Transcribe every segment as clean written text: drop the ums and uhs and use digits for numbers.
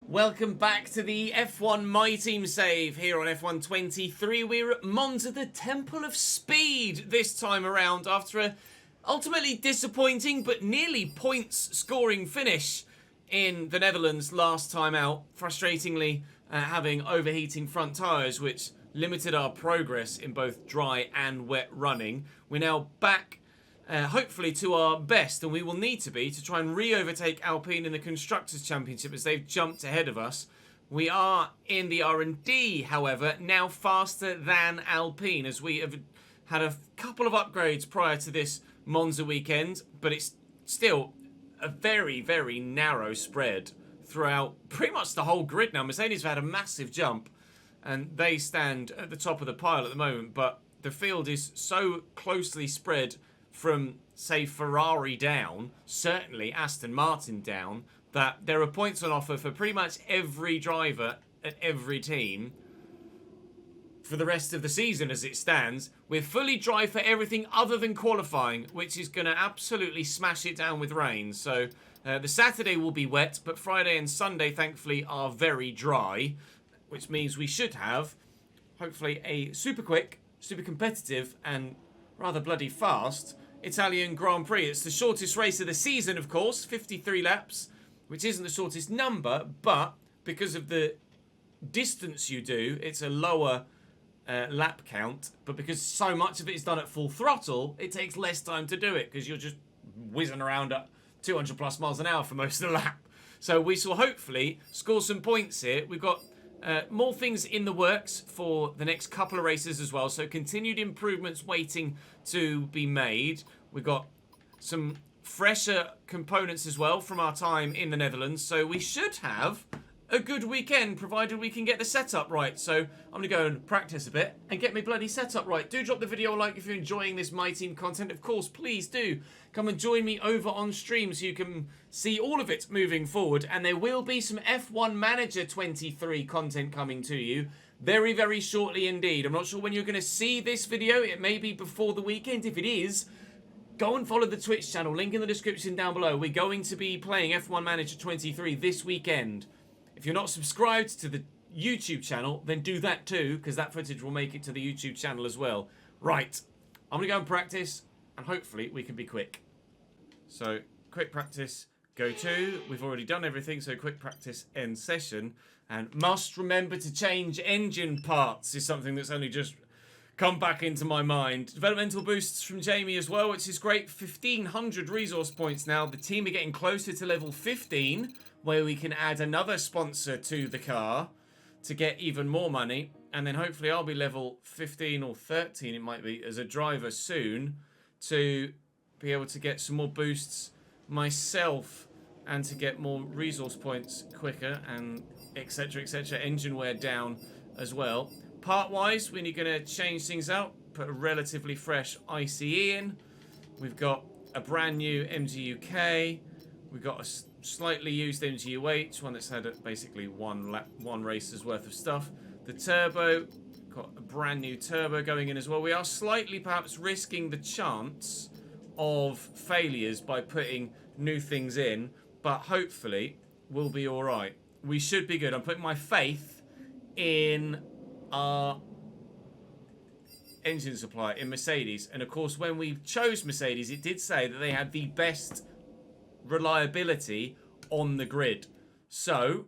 Welcome back to the F1 My Team save here on F1 23. We're at Monza, the Temple of Speed this time around after a ultimately disappointing but nearly points scoring finish in the Netherlands last time out. Frustratingly having overheating front tyres which limited our progress in both dry and wet running. We're now back hopefully to our best, and we will need to be to try and re-overtake Alpine in the Constructors' Championship as they've jumped ahead of us. We are in the R&D, however, now faster than Alpine, as we have had a couple of upgrades prior to this Monza weekend, but it's still a very, very narrow spread throughout pretty much the whole grid now. Mercedes have had a massive jump, and they stand at the top of the pile at the moment, but the field is so closely spread from, say, Ferrari down, certainly Aston Martin down, that there are points on offer for pretty much every driver at every team for the rest of the season as it stands. We're fully dry for everything other than qualifying, which is going to absolutely smash it down with rain. So the Saturday will be wet, but Friday and Sunday, thankfully, are very dry, which means we should have, hopefully, a super quick, super competitive, and rather bloody fast Italian Grand Prix. It's the shortest race of the season, of course, 53 laps, which isn't the shortest number, but because of the distance you do, it's a lower lap count, but because so much of it is done at full throttle, it takes less time to do it because you're just whizzing around at 200 plus miles an hour for most of the lap. So we shall hopefully score some points here. We've got more things in the works for the next couple of races as well, so continued improvements waiting to be made. We've got some fresher components as well from our time in the Netherlands, so we should have a good weekend provided we can get the setup right. So I'm going to go and practice a bit and get my bloody setup right. Do drop the video a like if you're enjoying this My Team content. Of course, please do come and join me over on stream so you can see all of it moving forward. And there will be some F1 Manager 23 content coming to you very, very shortly indeed. I'm not sure when you're going to see this video. It may be before the weekend. If it is, go and follow the Twitch channel. Link in the description down below. We're going to be playing F1 Manager 23 this weekend. If you're not subscribed to the YouTube channel, then do that too, because that footage will make it to the YouTube channel as well. Right, I'm going to go and practice, and hopefully we can be quick. So, quick practice, go to. We've already done everything, so quick practice, end session. And must remember to change engine parts is something that's only just come back into my mind. Developmental boosts from Jamie as well, which is great. 1,500 resource points now. The team are getting closer to level 15, where we can add another sponsor to the car to get even more money. And then hopefully I'll be level 15 or 13, it might be, as a driver soon, to be able to get some more boosts myself and to get more resource points quicker and etc, etc. Engine wear down as well. Part-wise, when you're going to change things out, put a relatively fresh ICE in. We've got a brand new MGUK. We've got a slightly used MGUH, one that's had basically one race's worth of stuff. The turbo, got a brand new turbo going in as well. We are slightly perhaps risking the chance of failures by putting new things in, but hopefully we'll be all right. We should be good. I'm putting my faith in our engine supplier, in Mercedes. And of course, when we chose Mercedes, it did say that they had the best reliability on the grid. So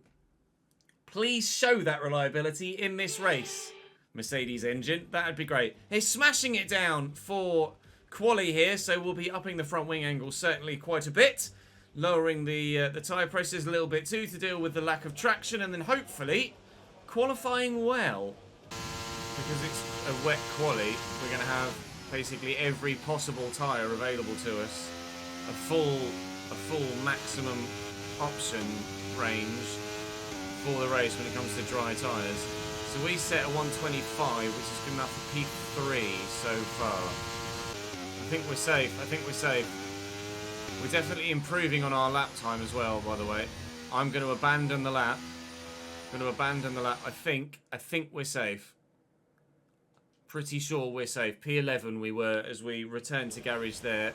please show that reliability in this race, Mercedes engine. That'd be great. They're smashing it down for quali here, so we'll be upping the front wing angle certainly quite a bit, lowering the tyre presses a little bit too to deal with the lack of traction, and then hopefully qualifying well, because it's a wet quali. We're going to have basically every possible tyre available to us, a full maximum option range for the race when it comes to dry tyres. So we set a 125, which is good enough for P3 so far. I think we're safe. I think we're safe. We're definitely improving on our lap time as well, by the way. I'm going to abandon the lap. I think we're safe. Pretty sure we're safe. P11 we were as we returned to garage there.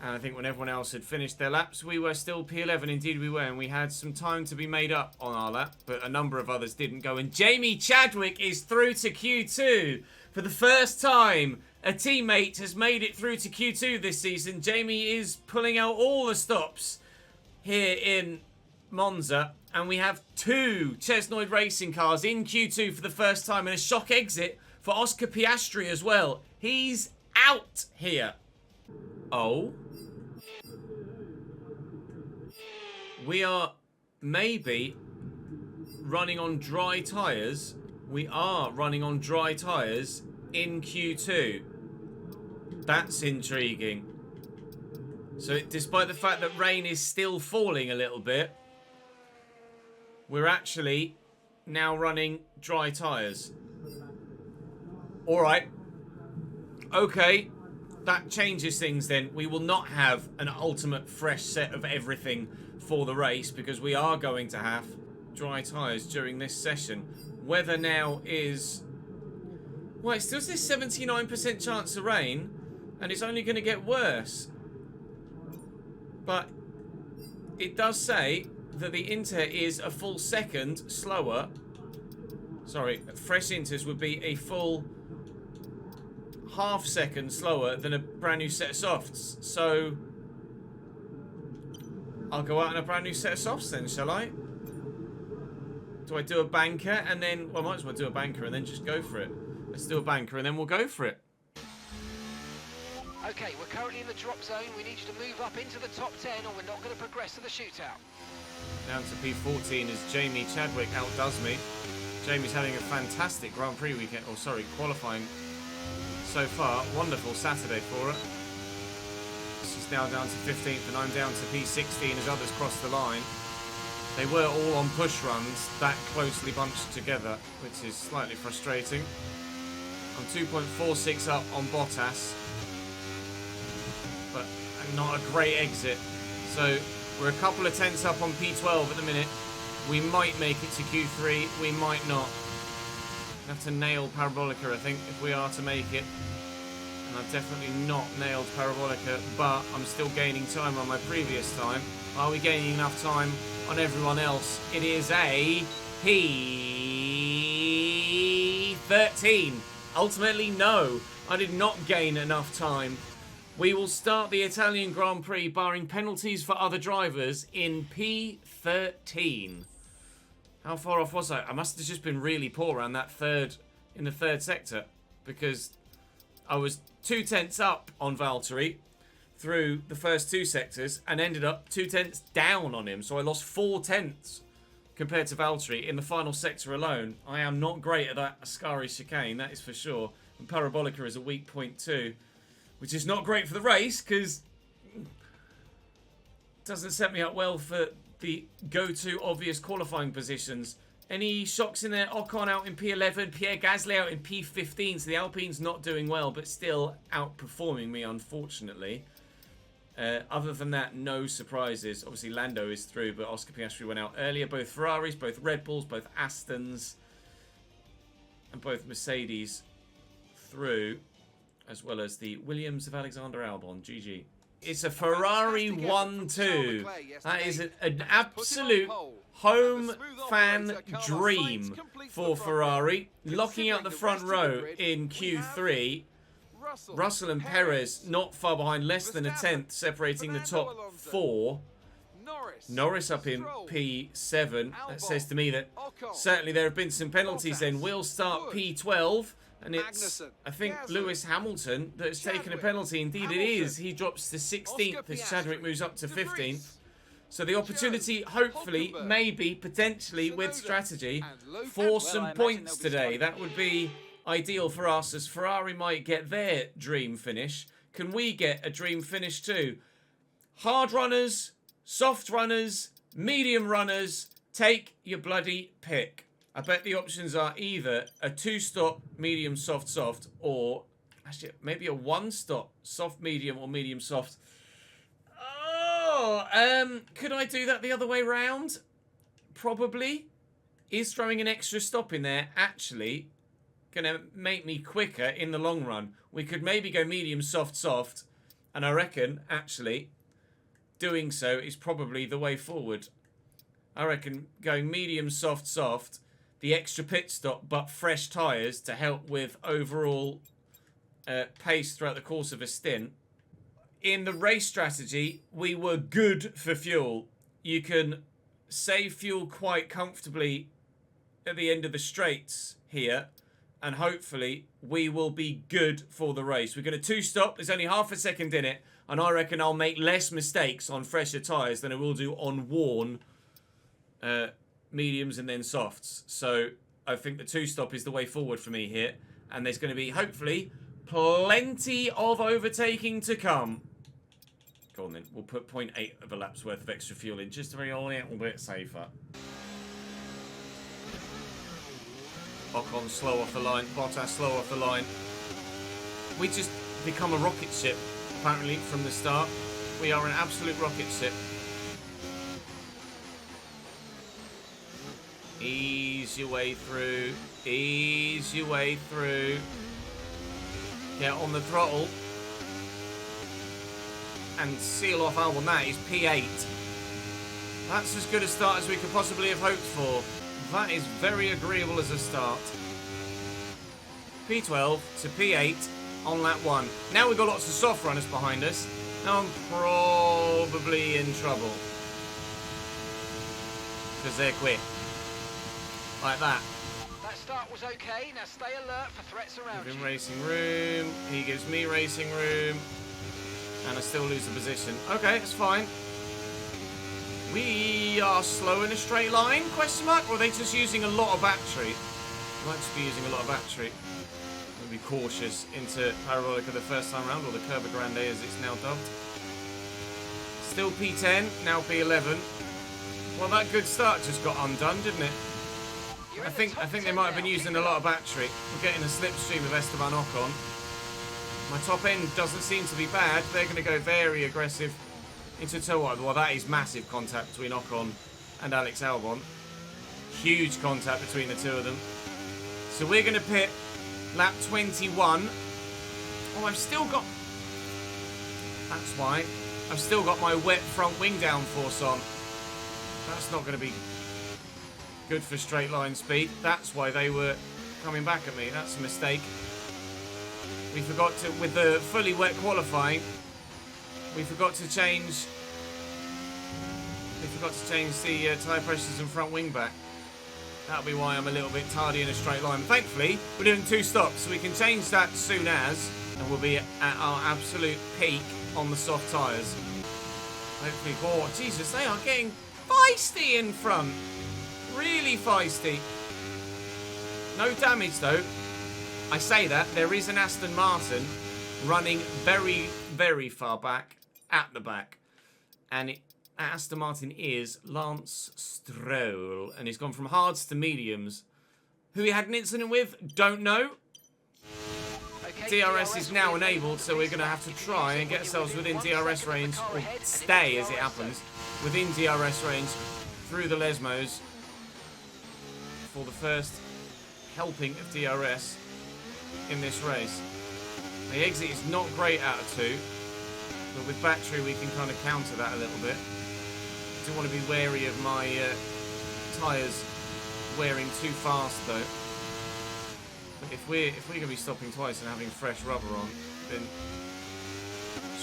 And I think when everyone else had finished their laps, we were still P11. Indeed we were, and we had some time to be made up on our lap, but a number of others didn't go. And Jamie Chadwick is through to Q2. For the first time, a teammate has made it through to Q2 this season. Jamie is pulling out all the stops here in Monza. And we have 2 Chesnoid racing cars in Q2 for the first time. And a shock exit for Oscar Piastri as well. He's out here. Oh. We are maybe running on dry tyres. We are running on dry tyres in Q2. That's intriguing. So despite the fact that rain is still falling a little bit, we're actually now running dry tyres. Alright. Okay. That changes things then. We will not have an ultimate fresh set of everything for the race because we are going to have dry tyres during this session. Weather now is... Well, it still says 79% chance of rain and it's only going to get worse. But it does say that the inter is a full second slower. Sorry, fresh inters would be a full half second slower than a brand new set of softs. So I'll go out on a brand new set of softs then, shall I? Do I do a banker and then... Well, I might as well do a banker and then just go for it. Let's do a banker and then we'll go for it. Okay, we're currently in the drop zone. We need you to move up into the top 10 or we're not going to progress to the shootout. Down to P14 as Jamie Chadwick outdoes me. Jamie's having a fantastic Grand Prix weekend, or sorry, qualifying so far. Wonderful Saturday for her. She's now down to 15th and I'm down to P16 as others cross the line. They were all on push runs, that closely bunched together, which is slightly frustrating. I'm 2.46 up on Bottas, but not a great exit. So we're a couple of tenths up on P12 at the minute. We might make it to Q3, we might not. We have to nail Parabolica, I think, if we are to make it. And I've definitely not nailed Parabolica, but I'm still gaining time on my previous time. Are we gaining enough time on everyone else? It is a P13. Ultimately, no. I did not gain enough time. We will start the Italian Grand Prix, barring penalties for other drivers, in P13. How far off was I? I must have just been really poor around that in the third sector, because I was 2 tenths up on Valtteri through the first 2 sectors and ended up 2 tenths down on him. So I lost 4 tenths compared to Valtteri in the final sector alone. I am not great at that Ascari chicane, that is for sure. And Parabolica is a weak point too, which is not great for the race because it doesn't set me up well for the go-to obvious qualifying positions. Any shocks in there? Ocon out in P11, Pierre Gasly out in P15, so the Alpine's not doing well, but still outperforming me, unfortunately. Other than that, no surprises. Obviously, Lando is through, but Oscar Piastri went out earlier. Both Ferraris, both Red Bulls, both Astons, and both Mercedes through, as well as the Williams of Alexander Albon. GG. It's a Ferrari 1-2. That is an absolute home fan dream for Ferrari. Locking out the front row in Q3. Russell and Perez not far behind, less than a tenth, separating the top 4. Norris up in P7. That says to me that certainly there have been some penalties then. We'll start P12. And it's, I think, Lewis Hamilton that has taken a penalty. Indeed it is. He drops to 16th as Chadwick moves up to 15th. So the opportunity, hopefully, maybe, potentially, with strategy, for some points today. That would be ideal for us, as Ferrari might get their dream finish. Can we get a dream finish too? Hard runners, soft runners, medium runners, take your bloody pick. I bet the options are either a 2-stop medium soft soft, or actually maybe a 1-stop soft medium or medium soft. Oh, could I do that the other way round? Probably. Is throwing an extra stop in there actually going to make me quicker in the long run? We could maybe go medium soft soft And I reckon, actually, doing so is probably the way forward. I reckon going medium, soft, soft, the extra pit stop, but fresh tyres to help with overall pace throughout the course of a stint. In the race strategy, we were good for fuel. You can save fuel quite comfortably at the end of the straights here, and hopefully we will be good for the race. We're going to two-stop. There's only half a second in it, and I reckon I'll make less mistakes on fresher tyres than I will do on worn mediums and then softs. So I think the two-stop is the way forward for me here, and there's going to be, hopefully, plenty of overtaking to come. Go on then, we'll put 0.8 of a lap's worth of extra fuel in, just to be a little bit safer. Ocon slow off the line, Bottas slow off the line. We just become a rocket ship, apparently, from the start. We are an absolute rocket ship. Ease your way through, ease your way through. Get on the throttle. And seal off Albon. That is P8. That's as good a start as we could possibly have hoped for. That is very agreeable as a start. P12 to P8 on lap 1. Now we've got lots of soft runners behind us. Now I'm probably in trouble. Because they're quick. Like that. That start was okay. Now stay alert for threats around Give him you. racing room. He gives me racing room. And I still lose the position. Okay, it's fine. We are slow in a straight line, question mark? Or are they just using a lot of battery? Might just be using a lot of battery. We'll be cautious into Parabolica the first time round, or the Curva Grande as it's now dubbed. Still P10, now P11. Well, that good start just got undone, didn't it? I think they might have been using a lot of battery. We're getting a slipstream of Esteban Ocon. My top end doesn't seem to be bad. They're going to go very aggressive into toe wide. Well, that is massive contact between Ocon and Alex Albon. Huge contact between the two of them. So we're going to pit lap 21. Oh, I've still got... That's why. I've still got my wet front wing downforce on. That's not going to be good for straight line speed. That's why they were coming back at me. That's a mistake. We forgot to, with the fully wet qualifying, we forgot to change the tyre pressures and front wing back. That'll be why I'm a little bit tardy in a straight line. Thankfully, we're doing 2 stops, so we can change that soon as, and we'll be at our absolute peak on the soft tyres. Hopefully, oh Jesus, they are getting feisty in front. Really feisty. No damage though. I say that, there is an Aston Martin running very, very far back, at the back. And Aston Martin is Lance Stroll. And he's gone from hards to mediums. Who he had an incident with, don't know. Okay, DRS is now enabled, so we're going to have to try and get ourselves within DRS range, or stay, as it happens, within DRS range through the Lesmos for the first helping of DRS in this race. The exit is not great out of 2, but with battery we can kind of counter that a little bit. I do want to be wary of my tyres wearing too fast though. But if we're going to be stopping twice and having fresh rubber on, then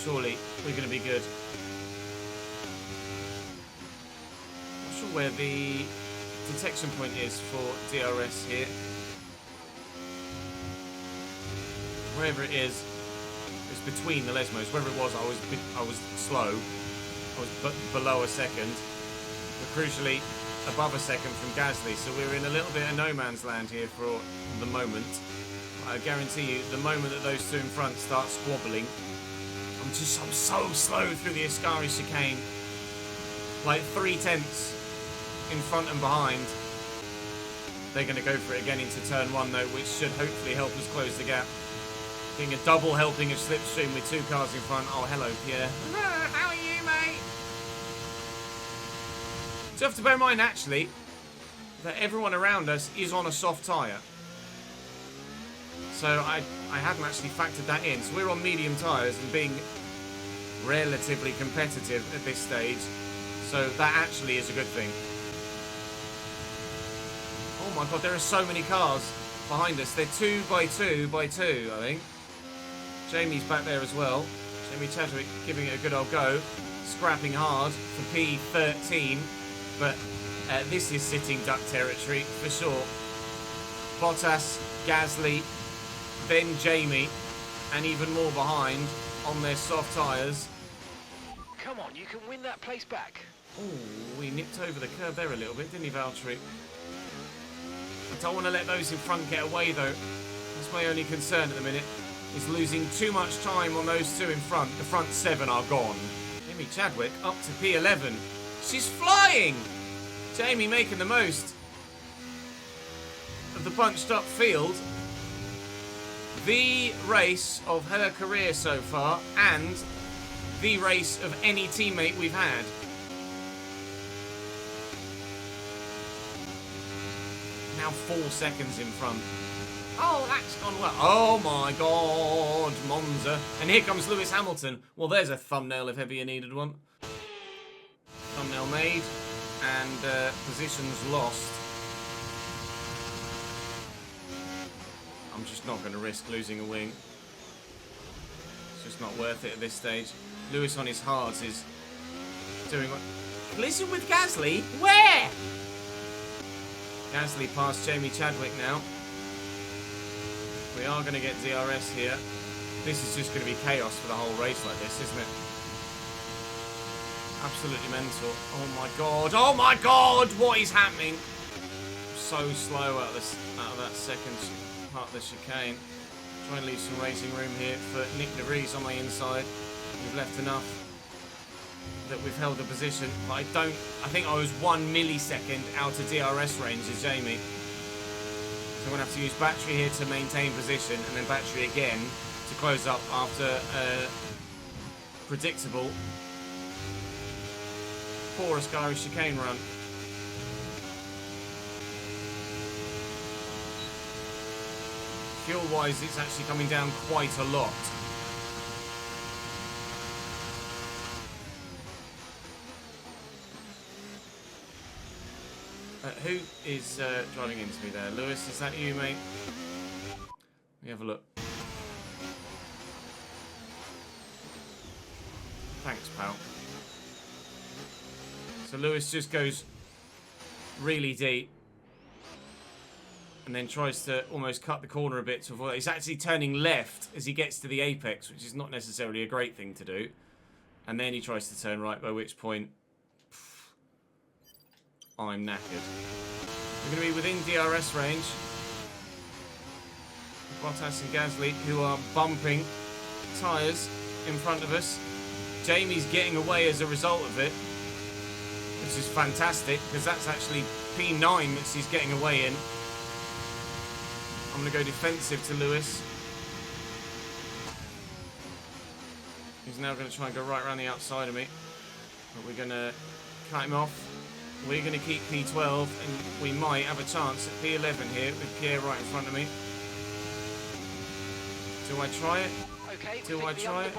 surely we're going to be good. Not sure where the detection point is for DRS here. Wherever it is, it's between the Lesmos. Wherever it was, I was slow. I was below a second, but crucially above a second from Gasly. So we're in a little bit of no man's land here for the moment. I guarantee you, the moment that those two in front start squabbling, I'm so slow through the Ascari chicane. Like 3/10 in front and behind. They're going to go for it again into turn 1 though, which should hopefully help us close the gap. Getting a double helping of slipstream with 2 cars in front. Oh, hello, Pierre. How are you, mate? So you have to bear in mind, actually, that everyone around us is on a soft tyre. So I hadn't actually factored that in. So we're on medium tyres, and being relatively competitive at this stage. So that actually is a good thing. Oh my god, there are so many cars behind us. They're 2 by 2 by 2, I think. Jamie's back there as well. Jamie Chadwick giving it a good old go. Scrapping hard for P13. But this is sitting duck territory for sure. Bottas, Gasly, then Jamie, and even more behind on their soft tyres. Come on, you can win that place back. Oh, he nipped over the curb there a little bit, didn't he, Valtteri? I don't want to let those in front get away, though. That's my only concern at the minute, is losing too much time on those two in front. The front 7 are gone. Jamie Chadwick up to P11. She's flying! Jamie making the most of the bunched up field. The race of her career so far, and the race of any teammate we've had. Now 4 seconds in front. Oh, that's gone well. Oh my god, Monza. And here comes Lewis Hamilton. Well, there's a thumbnail if ever you needed one. Thumbnail made, and positions lost. I'm just not going to risk losing a wing. It's just not worth it at this stage. Lewis on his hards is doing what? Collision with Gasly? Where? Gasly past Jamie Chadwick now. We are going to get DRS here. This is just going to be chaos for the whole race like this, isn't it? Absolutely mental. Oh my god. Oh my god! What is happening? So slow out of that second part of the chicane. Try and leave some racing room here for Nick De Vries on my inside. We've left enough that we've held the position. But I think I was 1 millisecond out of DRS range as Jamie. So I'm going to have to use battery here to maintain position, and then battery again to close up after a predictable poor Ascari chicane run. Fuel-wise, it's actually coming down quite a lot. Who is driving into me there? Lewis, is that you, mate? Let me have a look. Thanks, pal. So Lewis just goes really deep and then tries to almost cut the corner a bit to avoid. He's actually turning left as he gets to the apex, which is not necessarily a great thing to do. And then he tries to turn right, by which point I'm knackered. We're going to be within DRS range. Bottas and Gasly, who are bumping tyres in front of us. Jamie's getting away as a result of it, which is fantastic, because that's actually P9 that she's getting away in. I'm going to go defensive to Lewis. He's now going to try and go right around the outside of me. But we're going to cut him off. We're going to keep P12, and we might have a chance at P11 here with Pierre right in front of me. Do I try it? Okay, Do I try it?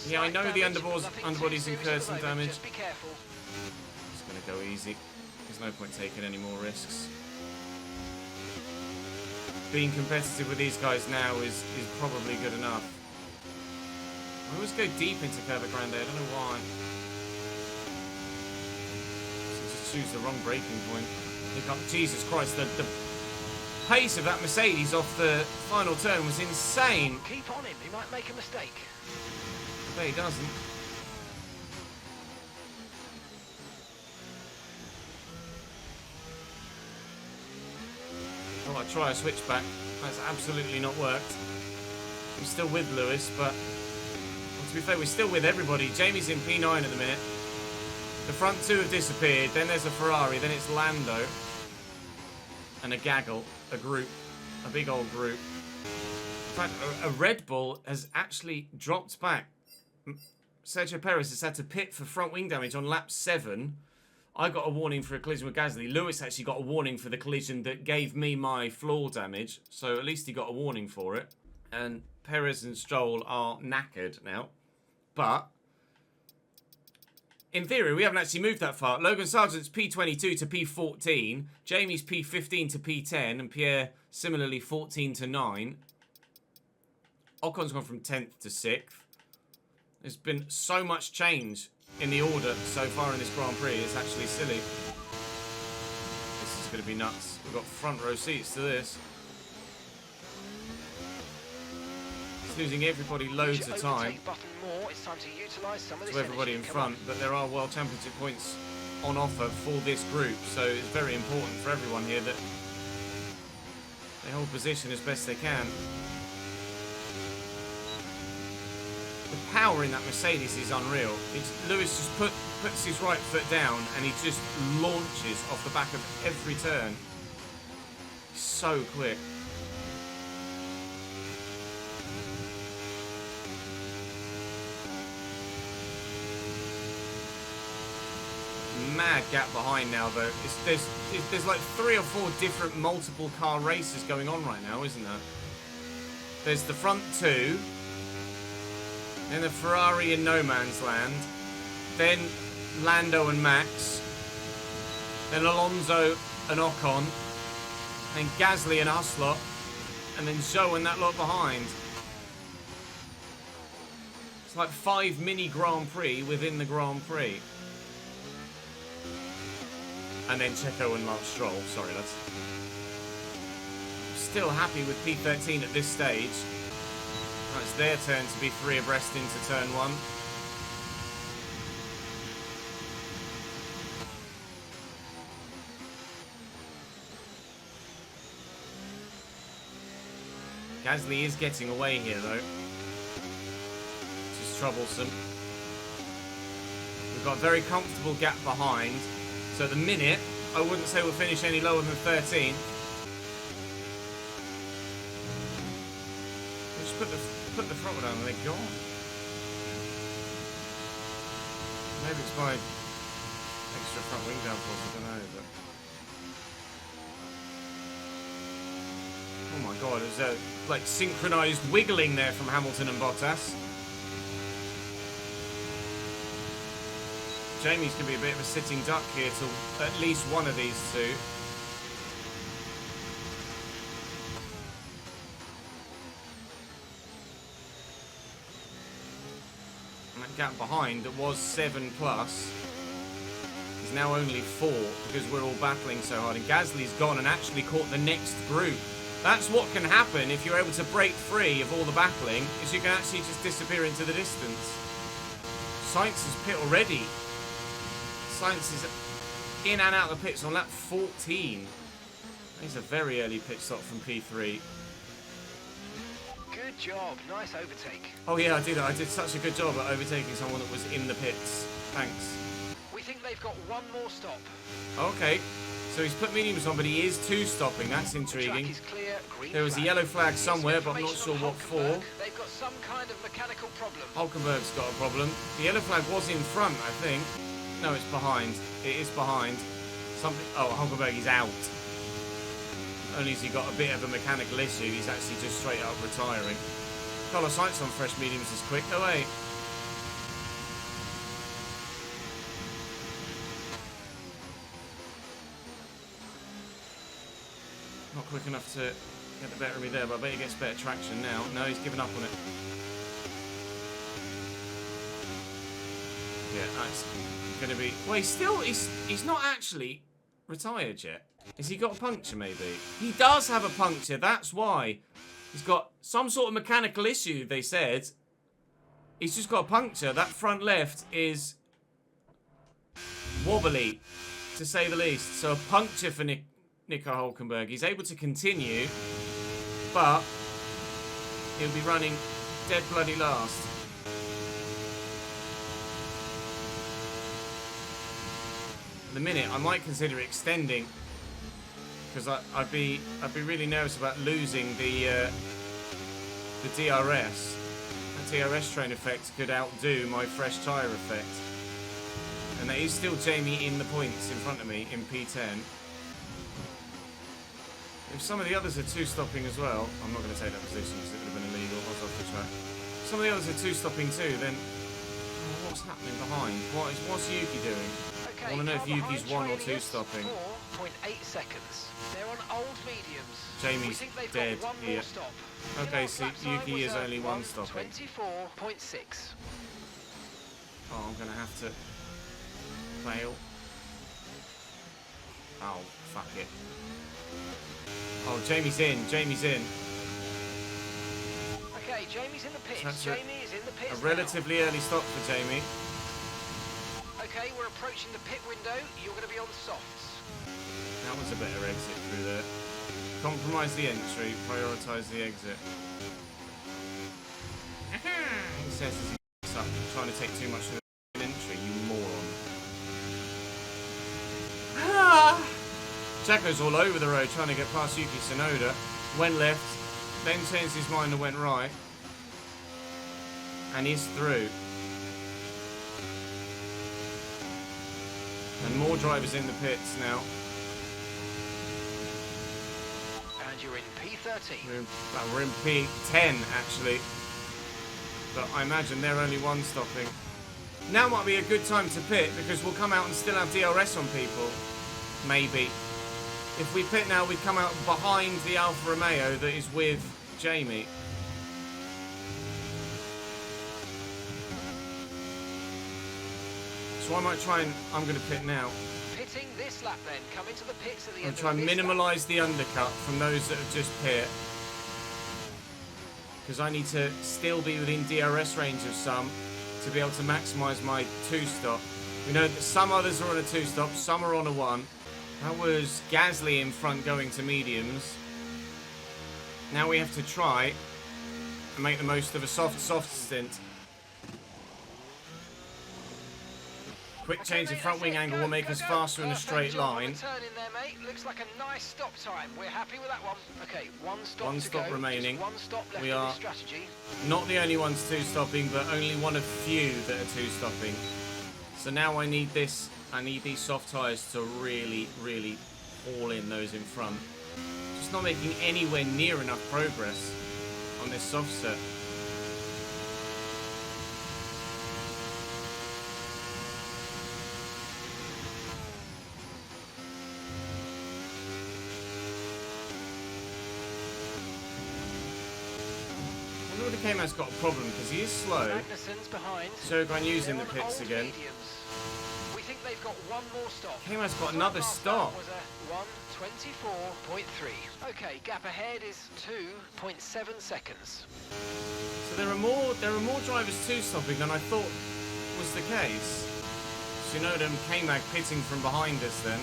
Yeah, I know the underbody's incurred some damage. Just be careful. Just going to go easy. There's no point taking any more risks. Being competitive with these guys now is probably good enough. I always go deep into Curva Grande, I don't know why. So just choose the wrong braking point. Jesus Christ, the pace of that Mercedes off the final turn was insane. Keep on him, he might make a mistake. I bet he doesn't. Thought I'd try a switchback. That's absolutely not worked. I'm still with Lewis, but well, to be fair, we're still with everybody. Jamie's in P9 at the minute. The front two have disappeared. Then there's a Ferrari. Then it's Lando. And a gaggle. A group. A big old group. In fact, a Red Bull has actually dropped back. Sergio Perez has had to pit for front wing damage on lap 7. I got a warning for a collision with Gasly. Lewis actually got a warning for the collision that gave me my floor damage. So at least he got a warning for it. And Perez and Stroll are knackered now. But in theory, we haven't actually moved that far. Logan Sargent's P22 to P14. Jamie's P15 to P10. And Pierre, similarly, 14 to 9. Ocon's gone from 10th to 6th. There's been so much change in the order so far in this Grand Prix. It's actually silly. This is going to be nuts. We've got front row seats to this. It's losing everybody loads of time to everybody in front, but there are World Championship points on offer for this group, so it's very important for everyone here that they hold position as best they can. The power in that Mercedes is unreal. Lewis just puts his right foot down and he just launches off the back of every turn. So quick. Mad gap behind now, though. There's like 3 or 4 different multiple car races going on right now, isn't there? There's the front 2, then the Ferrari in no man's land, then Lando and Max, then Alonso and Ocon, then Gasly and Huslop, and then Zhou and that lot behind. It's like 5 mini Grand Prix within the Grand Prix. And then Checo and Lance Stroll. Sorry, lads. Still happy with P13 at this stage. Now it's their turn to be 3 abreast into turn 1. Gasly is getting away here, though. Which is troublesome. We've got a very comfortable gap behind. So at the minute, I wouldn't say we'll finish any lower than 13. We'll just put the throttle down and they're gone. Maybe it's my extra front wing downforce, I don't know. But... oh my god, there's like synchronised wiggling there from Hamilton and Bottas. Jamie's going to be a bit of a sitting duck here to at least one of these two. And that gap behind that was 7 plus is now only 4 because we're all battling so hard. And Gasly's gone and actually caught the next group. That's what can happen if you're able to break free of all the battling, is you can actually just disappear into the distance. Sainz is pit already. Sainz is in and out of the pits on lap 14. There's a very early pit stop from P3. Good job, nice overtake. Oh yeah, I did such a good job at overtaking someone that was in the pits. Thanks. We think they've got one more stop. Okay, so he's put mediums on, but he is 2 stopping. That's intriguing. The track is clear, green there was a yellow flag somewhere, but I'm not sure what for. They've got some kind of mechanical problem. Hulkenberg's got a problem. The yellow flag was in front, I think. No, it's behind. It is behind. Something. Oh, Hulkenberg is out. Only has he got a bit of a mechanical issue. He's actually just straight up retiring. Carlos Sainz on fresh mediums is quick. Oh, wait. Not quick enough to get the better of me there, but I bet he gets better traction now. No, he's given up on it. Yeah, that's going to be... well, he's not actually retired yet. Has he got a puncture, maybe? He does have a puncture, that's why. He's got some sort of mechanical issue, they said. He's just got a puncture. That front left is wobbly, to say the least. So a puncture for Nico Hulkenberg. He's able to continue, but he'll be running dead bloody last. At the minute, I might consider extending, because I'd be really nervous about losing the DRS. That DRS train effect could outdo my fresh tyre effect. And there is still Jamie in the points in front of me in P10. If some of the others are 2-stopping as well, I'm not going to take that position because it would have been illegal. I was off the track. If some of the others are 2-stopping too, then What's happening behind? What's Yuki doing? Okay, I want to know if car Yuki's behind 1 or 2 trailing us, stopping. 4.8 seconds. They're on old mediums. Jamie's we think they've dead got one here. more stop. Okay, Last so lap time Yuki was is only 1 stopping. 24.6. Oh, I'm going to have to fail. Oh, fuck it. Oh, Jamie's in. Jamie's in. Okay, Jamie's in the pits. That's Jamie is in the pits A relatively early stop for Jamie. now. Okay, we're approaching the pit window. You're going to be on softs. That was a better exit through there. Compromise the entry, prioritise the exit. He says as he picks up, trying to take too much of the entry, you moron. Checo's all over the road trying to get past Yuki Tsunoda. Went left, then changed his mind and went right. And he's through. And more drivers in the pits now. And you're in P13. We're in P10 actually. But I imagine they're only 1 stopping. Now might be a good time to pit because we'll come out and still have DRS on people. Maybe. If we pit now, we'd come out behind the Alfa Romeo that is with Jamie. So I might try and... I'm going to pit now. Pitting this lap then. Come into the pits at the I'll end try of and this minimalise the undercut from those that have just pit. Because I need to still be within DRS range of some to be able to maximise my 2-stop. We know that some others are on a 2-stop, some are on a 1. That was Gasly in front going to mediums. Now we have to try and make the most of a soft stint. Quick change of front wing angle will make us faster in a straight line. Turn in there, mate. Looks like a nice stop time. We're happy with that one. Okay, 1 stop One to stop go. remaining. Just 1 stop left We in are this strategy. not the only ones 2-stopping, but only one of few that are 2-stopping. So now I need this. I need these soft tyres to really, really haul in those in front. Just not making anywhere near enough progress on this soft set. I wonder whether K-Man's got a problem because he is slow. Magnussen's behind. So Guanyu's in the They're on pits old again. mediums. We think they've got 1 more stop. K-Man's got another stop. Was a 1:24.3. Okay, gap ahead is 2.7 seconds. So there are more drivers 2-stopping than I thought was the case. Tsunoda and K-Mag pitting from behind us then.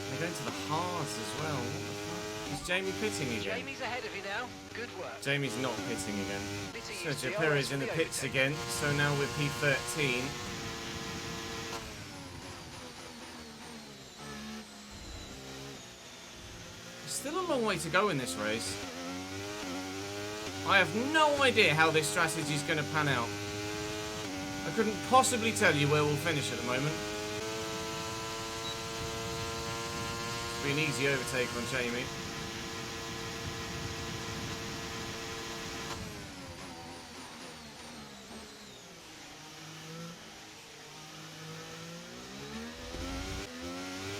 They're going to the hards as well. What the fuck? Is Jamie pitting again? Jamie's ahead of you now. Good work. Jamie's not pitting again. Pitting is Sergio DRS Perez in for the the pits overtake. again. So now we're P13. Still a long way to go in this race. I have no idea how this strategy is going to pan out. I couldn't possibly tell you where we'll finish at the moment. It's been an easy overtake on Jamie.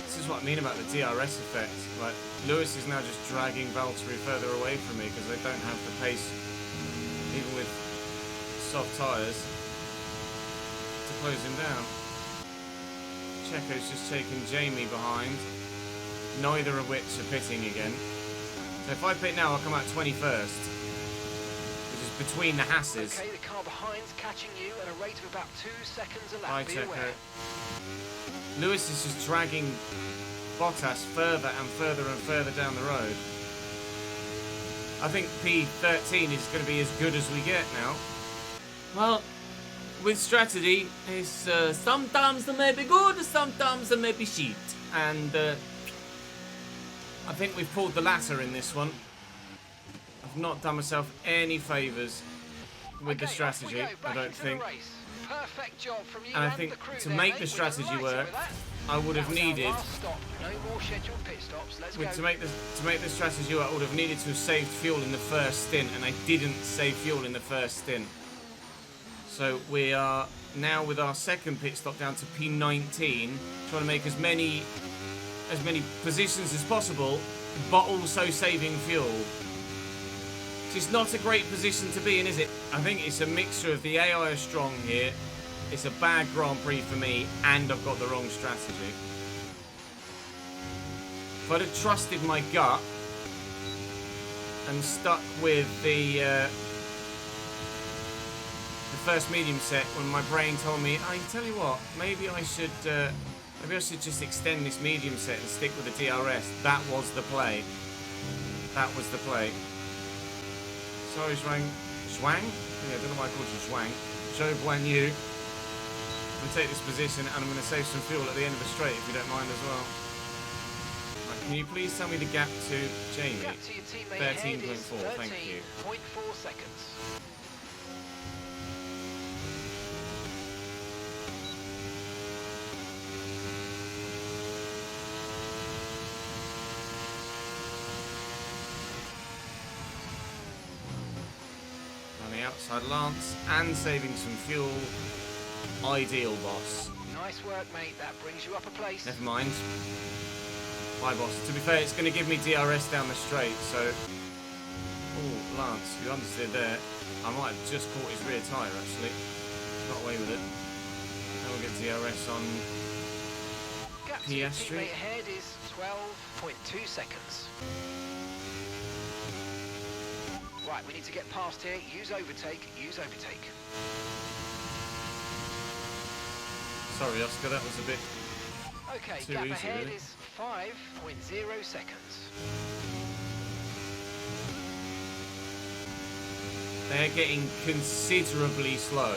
This is what I mean about the DRS effect. Like, Lewis is now just dragging Valtteri further away from me because they don't have the pace, even with soft tyres, to close him down. Checo's just taking Jamie behind, neither of which are pitting again. So if I pit now, I'll come out 21st, which is between the Hasses. Okay, the car behind's catching you at a rate of about 2 seconds a lap. Bye, Be Checo. aware. Lewis is just dragging Bottas further and further and further down the road. I think P13 is going to be as good as we get now. Well, with strategy, it's sometimes they may be good, sometimes they may be shit. And I think we've pulled the latter in this one. I've not done myself any favours with the strategy, I don't think. Perfect job from you And I and think the crew to there, make mate. the We're strategy delighted work, with that. I would have That was our needed last stop. No more scheduled pit stops. Let's go. to make the strategy work, I would have needed to have saved fuel in the first stint, and I didn't save fuel in the first stint. So we are now with our second pit stop down to P19, trying to make as many positions as possible, but also saving fuel. It's not a great position to be in, is it? I think it's a mixture of the AI are strong here, it's a bad Grand Prix for me, and I've got the wrong strategy. If I'd have trusted my gut and stuck with the first medium set when my brain told me, I tell you what, maybe I should just extend this medium set and stick with the DRS. That was the play. That was the play. Sorry, Zhuang. Zhuang? Yeah, I don't know why I called you Zhuang. Zhou Guan Yu. I'm going to take this position and I'm going to save some fuel at the end of the straight if you don't mind as well. Right, can you please tell me the gap to Jamie? Gap to your teammate 13.4, thank you. 13.4 seconds. Outside Lance and saving some fuel. Ideal, boss. Nice work, mate. That brings you up a place. Never mind. Bye, boss. To be fair, it's going to give me DRS down the straight, so... Oh, Lance, you understeered there. I might have just caught his rear tyre, actually. Got away with it. Now we'll get DRS on Gap to your PS Street. teammate ahead is 12.2 seconds. Right, we need to get past here. Use overtake. Use overtake. Sorry, Oscar, that was a bit Okay, too gap easy, ahead really. is 5.0 seconds. They're getting considerably slow.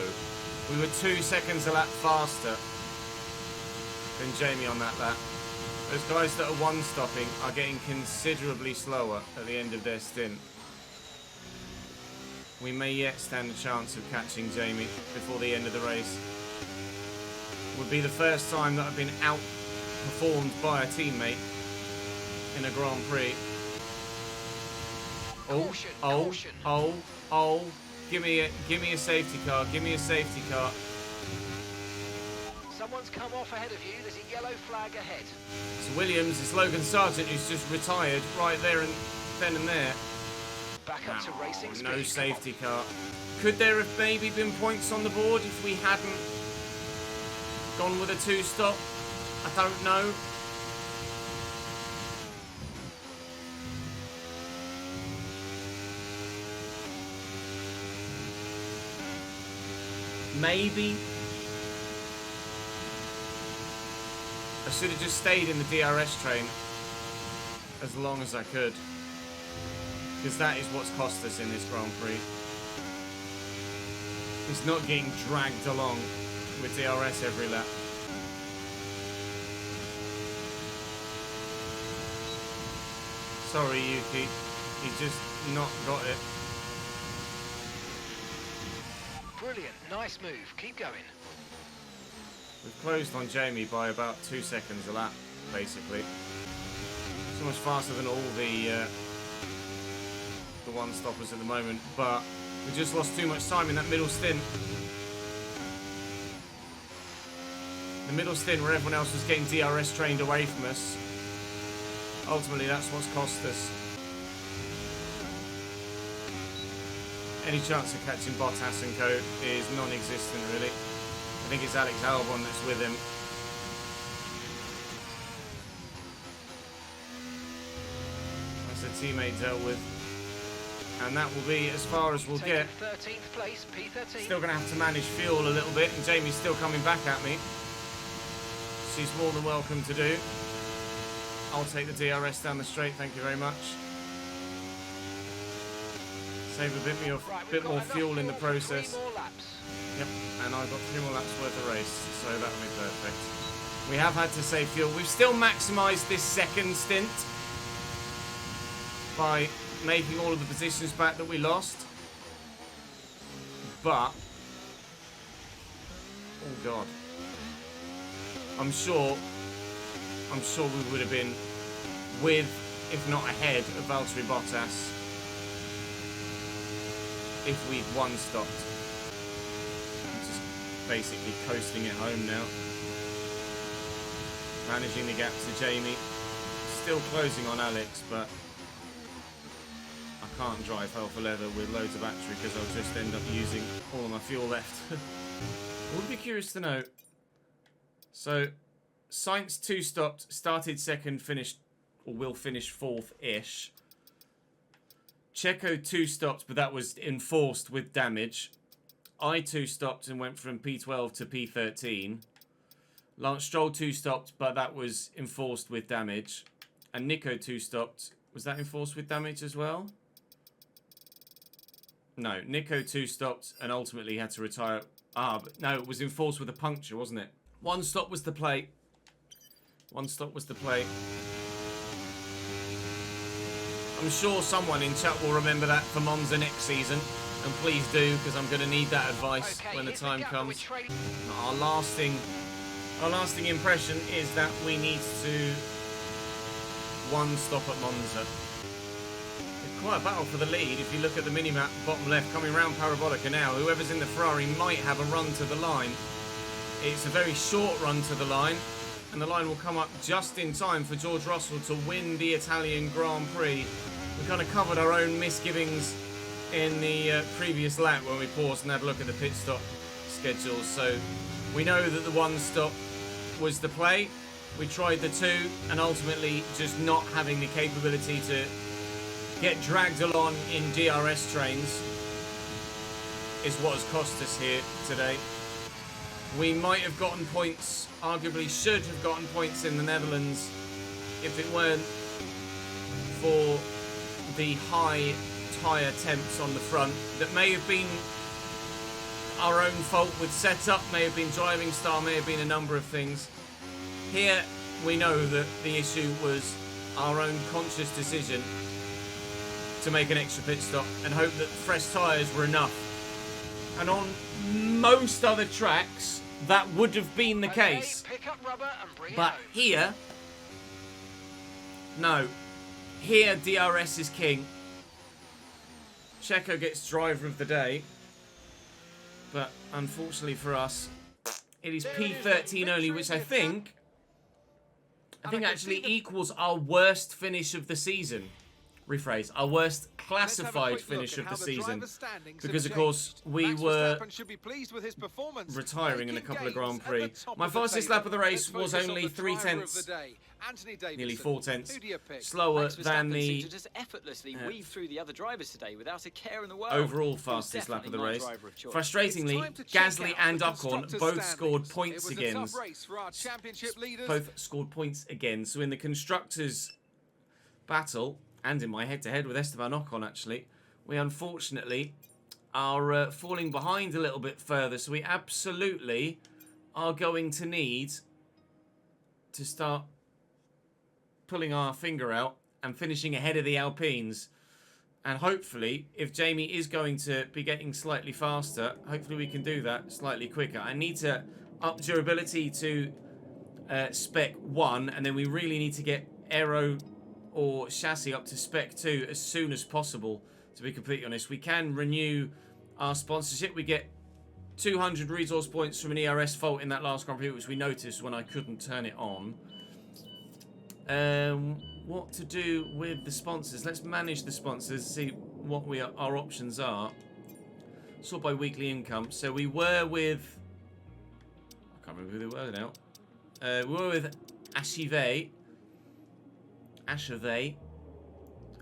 We were 2 seconds a lap faster than Jamie on that lap. Those guys that are one-stopping are getting considerably slower at the end of their stint. We may yet stand a chance of catching Jamie before the end of the race. Would be the first time that I've been outperformed by a teammate in a Grand Prix. Caution, Oh, caution. oh, give me a safety car, give me a safety car. Someone's come off ahead of you. There's a yellow flag ahead. It's Williams, it's Logan Sargent who's just retired right there and then and there. Back up to racing speed. No safety car. Could there have maybe been points on the board if we hadn't gone with a 2-stop? I don't know. Maybe. I should have just stayed in the DRS train as long as I could. Because that is what's cost us in this Grand Prix. It's not getting dragged along with DRS every lap. Sorry, Yuki. You just not got it. Brilliant. Nice move. Keep going. We've closed on Jamie by about 2 seconds a lap, basically. So much faster than all the one-stoppers at the moment, but we just lost too much time in that middle stint. The middle stint where everyone else was getting DRS trained away from us. Ultimately, that's what's cost us. Any chance of catching Bottas and co is non-existent, really. I think it's Alex Albon that's with him. That's a teammate dealt with. And that will be as far as we'll get. 13th place, P13. Still going to have to manage fuel a little bit, and Jamie's still coming back at me. She's more than welcome to do. I'll take the DRS down the straight, thank you very much. Save a bit more fuel in the process. 3 more laps. Yep, and I've got 3 more laps worth of race, so that'll be perfect. We have had to save fuel. We've still maximised this second stint by making all of the positions back that we lost. But, oh god, I'm sure we would have been with, if not ahead, of Valtteri Bottas if we'd one-stopped. Just basically coasting it home now. Managing the gap to Jamie. Still closing on Alex, but I can't drive hell for leather with loads of battery because I'll just end up using all of my fuel left. I would be curious to know. So, Sainz 2 stopped, started second, finished, or will finish 4th-ish. Checo 2 stopped, but that was enforced with damage. I 2 stopped and went from P12 to P13. Lance Stroll 2 stopped, but that was enforced with damage. And Nico 2 stopped. Was that enforced with damage as well? No, Nico 2 stopped and ultimately had to retire. But no, it was enforced with a puncture, wasn't it? 1 stop was the play. 1 stop was the play. I'm sure someone in chat will remember that for Monza next season. And please do, because I'm going to need that advice when the time comes. Our lasting impression is that we need to 1 stop at Monza. It's quite a battle for the lead. If you look at the minimap, bottom left, coming round Parabolica now, whoever's in the Ferrari might have a run to the line. It's a very short run to the line, and the line will come up just in time for George Russell to win the Italian Grand Prix. We kind of covered our own misgivings in the previous lap when we paused and had a look at the pit stop schedules. So we know that the 1 stop was the play. We tried the 2, and ultimately just not having the capability to get dragged along in DRS trains is what has cost us here today. We might have gotten points, arguably should have gotten points in the Netherlands if it weren't for the high tyre temps on the front. That may have been our own fault with setup, may have been driving style, may have been a number of things. Here we know that the issue was our own conscious decision to make an extra pit stop and hope that fresh tyres were enough. And on most other tracks, that would have been the case. But here, no. Here, DRS is king. Checo gets driver of the day. But unfortunately for us, it is P13 only, which I think actually equals our worst finish of the season. Rephrase, our worst classified finish of the season, because of course we were retiring in a couple of Grand Prix. My fastest lap of the race was only 3 tenths, nearly 4 tenths, slower than the just effortlessly weave through the other drivers today without a care in the world. Overall fastest lap of the race. Frustratingly, Gasly and Ocon both scored points again. Both scored points again. So in the constructors' battle, and in my head-to-head with Esteban Ocon, actually, we unfortunately are falling behind a little bit further. So we absolutely are going to need to start pulling our finger out and finishing ahead of the Alpines. And hopefully, if Jamie is going to be getting slightly faster, hopefully we can do that slightly quicker. I need to up durability to spec 1, and then we really need to get aero or chassis up to spec 2 as soon as possible, to be completely honest. We can renew our sponsorship. We get 200 resource points from an ERS fault in that last Grand Prix, which we noticed when I couldn't turn it on. What to do with the sponsors? Let's manage the sponsors, see what our options are. Sort by weekly income. So we were with... I can't remember who they were now. We were with Ashivay.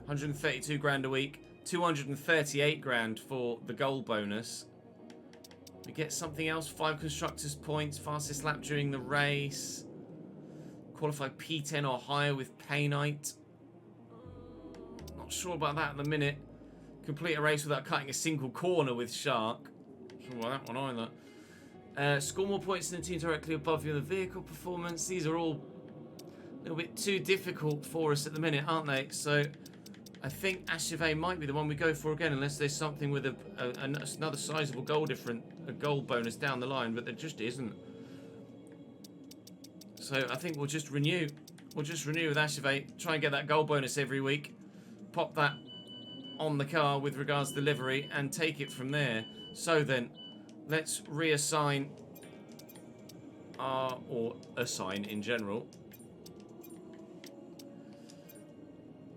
132 grand a week, 238 grand for the gold bonus. We get something else, 5 constructors points, fastest lap during the race, qualify P10 or higher with Paynite. Not sure about that at the minute. Complete a race without cutting a single corner with Shark. Not sure about that one either. Score more points than the team directly above you in the vehicle performance. These are all a little bit too difficult for us at the minute, aren't they? So I think Ashivay might be the one we go for again, unless there's something with another sizable a gold bonus down the line, but there just isn't. So I think we'll just renew. We'll just renew with Ashivay, try and get that gold bonus every week, pop that on the car with regards to delivery, and take it from there. So then, let's reassign or a sign in general,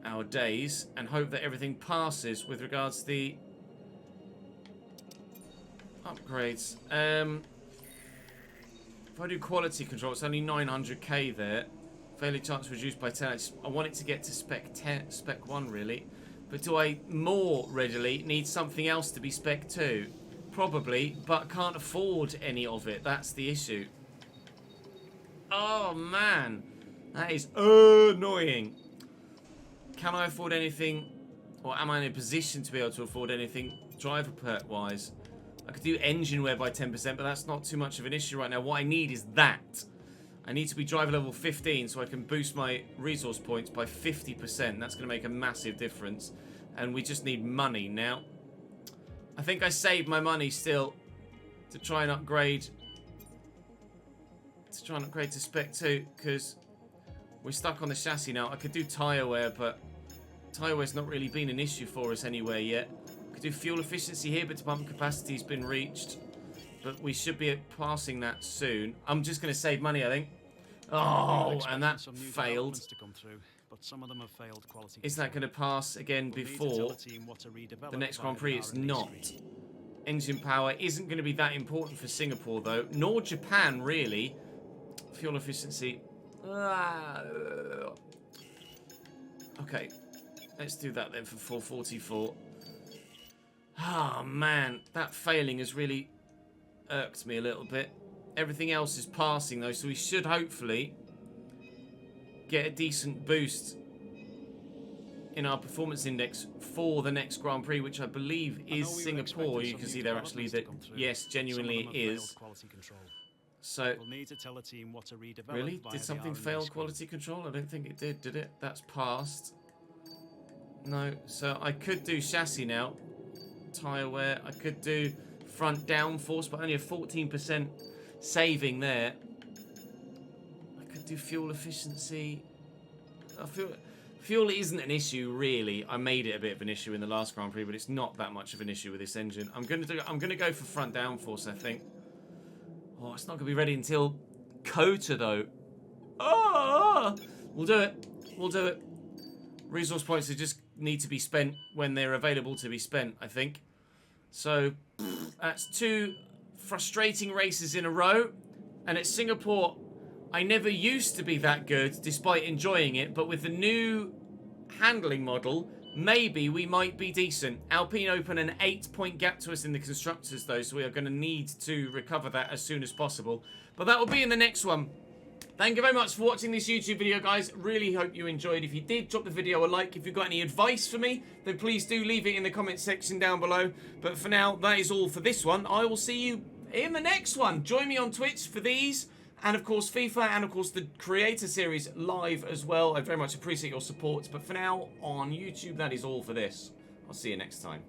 our days, and hope that everything passes with regards to the upgrades. If I do quality control, it's only 900k there. Failure chance reduced by 10. I want it to get to spec 10, spec 1 really. But do I more readily need something else to be spec 2? Probably, but can't afford any of it. That's the issue. Oh man, that is annoying. Can I afford anything, or am I in a position to be able to afford anything driver perk wise? I could do engine wear by 10%, but that's not too much of an issue right now. What I need is that. I need to be driver level 15 so I can boost my resource points by 50%. That's going to make a massive difference. And we just need money now. I think I saved my money still to try and upgrade. To spec 2, because we're stuck on the chassis now. I could do tyre wear, but tyre wear's not really been an issue for us anywhere yet. I could do fuel efficiency here, but pump capacity's been reached. But we should be passing that soon. I'm just going to save money, I think. Oh, and that failed. But some of them have failed quality. Is that going to pass again before the next Grand Prix? It's not. Engine power isn't going to be that important for Singapore, though. Nor Japan, really. Fuel efficiency. Okay. Let's do that then for 444. Ah, man. That failing has really irked me a little bit. Everything else is passing, though, so we should hopefully get a decent boost in our performance index for the next Grand Prix, which I believe is Singapore. You can see there actually that, yes, genuinely it is. So, really? Did something fail quality control? I don't think it did it? That's passed. No, so I could do chassis now. Tyre wear. I could do front downforce, but only a 14% saving there. I could do fuel efficiency. Fuel isn't an issue really. I made it a bit of an issue in the last Grand Prix, but it's not that much of an issue with this engine. I'm gonna go for front downforce, I think. Oh, it's not gonna be ready until Kota though. Oh, we'll do it. We'll do it. Resource points just need to be spent when they're available to be spent, I think. So that's 2 frustrating races in a row. And at Singapore, I never used to be that good, despite enjoying it. But with the new handling model, maybe we might be decent. Alpine open an 8-point gap to us in the Constructors, though, so we are going to need to recover that as soon as possible. But that will be in the next one. Thank you very much for watching this YouTube video, guys. Really hope you enjoyed. If you did, drop the video a like. If you've got any advice for me, then please do leave it in the comments section down below. But for now, that is all for this one. I will see you in the next one. Join me on Twitch for these. And of course FIFA, and of course the Creator Series live as well. I very much appreciate your support. But for now, on YouTube, that is all for this. I'll see you next time.